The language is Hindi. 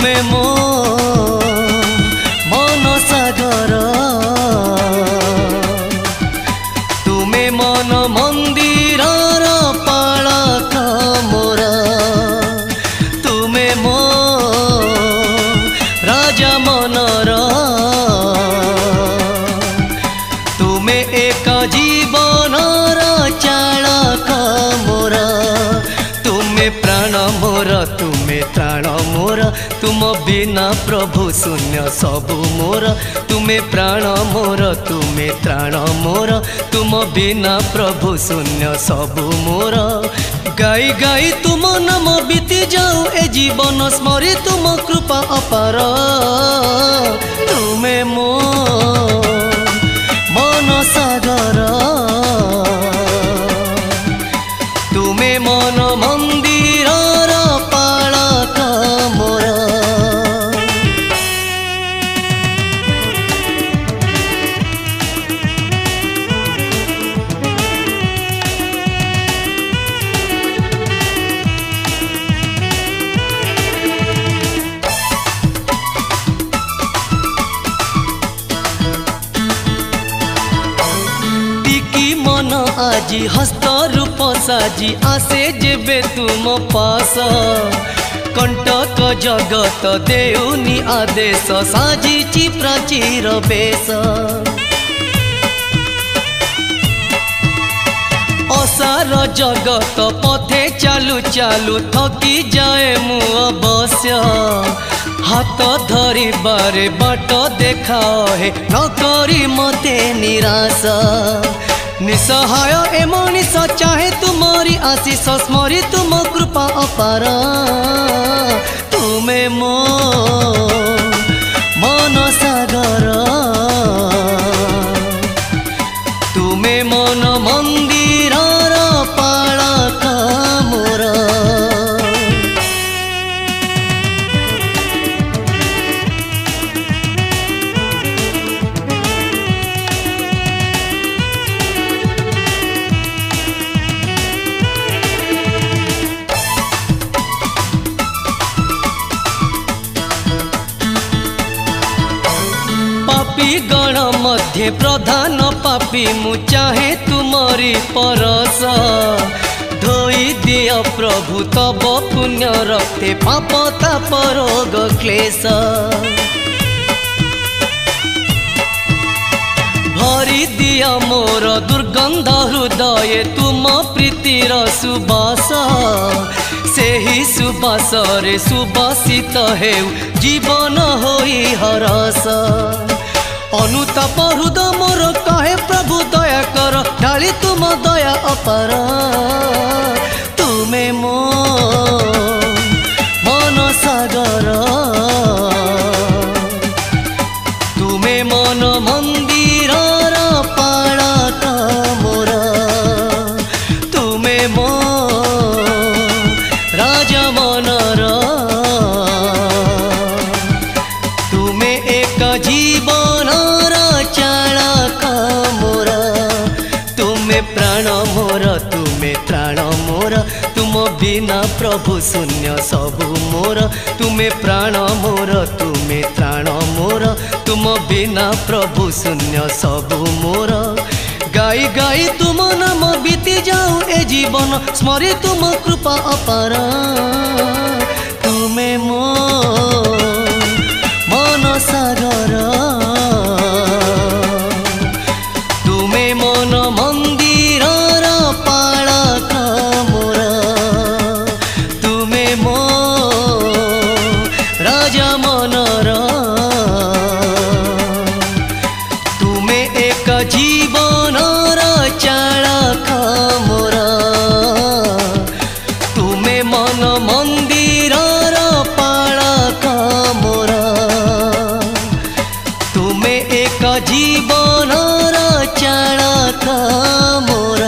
तुमे मो मन सागर तुमे मन मंदिर पालक मोर तुमे मो राजा मनर तुमे एक जीवनर चालक मोर तुमे प्राण मोर तुमे त्राण मोर तुम बिना प्रभु शून्य सबु मोर तुमे प्राण मोर तुमे त्राण मोर तुम बिना प्रभु शून्य सबु मोर गाई गाई तुम नाम बीती जाऊ ए जीवन स्मरी तुम कृपा अपार तुमे मो मन सागर तुमे मन मंदिर पालक मोर मन आजी हस्त रूप साजी आसे जेबे तुम पास कंटक जगत देउनी आदेश साजिची प्राचीर बेश असार जगत पथे चालू चालू थकी जाए मु अवश्य हाथ धरी बारे बाट देखाओ है न करी मते निराश निसहाय ए मनीष चाहे तुमरी आशीष स्मरी तुम कृपा अपार तुमे मो मन सागर तुमे मन मंदिर पालक मोर गण मध्य प्रधान पापी मु चाहे तुमरी परस धोई दिया प्रभु तब पुण्य रक्ते पाप ताप रोग क्लेश भरी दिया मोर दुर्गंध हृदय तुम प्रीतिर सुबास सेही सुबास रे सुबासित हेउ जीवन होई हरस अनुताप हृदय मोर कहे प्रभु दया कर ढाली तुम दया अपार तुमे मो मन सागर तुमे मन मंदिर पालक मोर तुमे मो राजा मनर तुमे एक जीवन चालक मोर तुमे प्राण मोर तुमे त्राण मोर तुम बिना प्रभु शून्य सबु मोर तुमे प्राण मोर तुमे त्राण मोर तुम बिना प्रभु शून्य सबु मोर गाई गाई तुम नाम बीती जाऊ ए जीवन स्मरी तुम कृपा अपार तुमे मो मन सागर तुमे मन मंदिर पालक मोर तुमे मो राजा मनर तुमे एक जीवनर चालक मोर तुमे मन मंदिर पालक मोर तुमे एक जीवनर चालक मोर।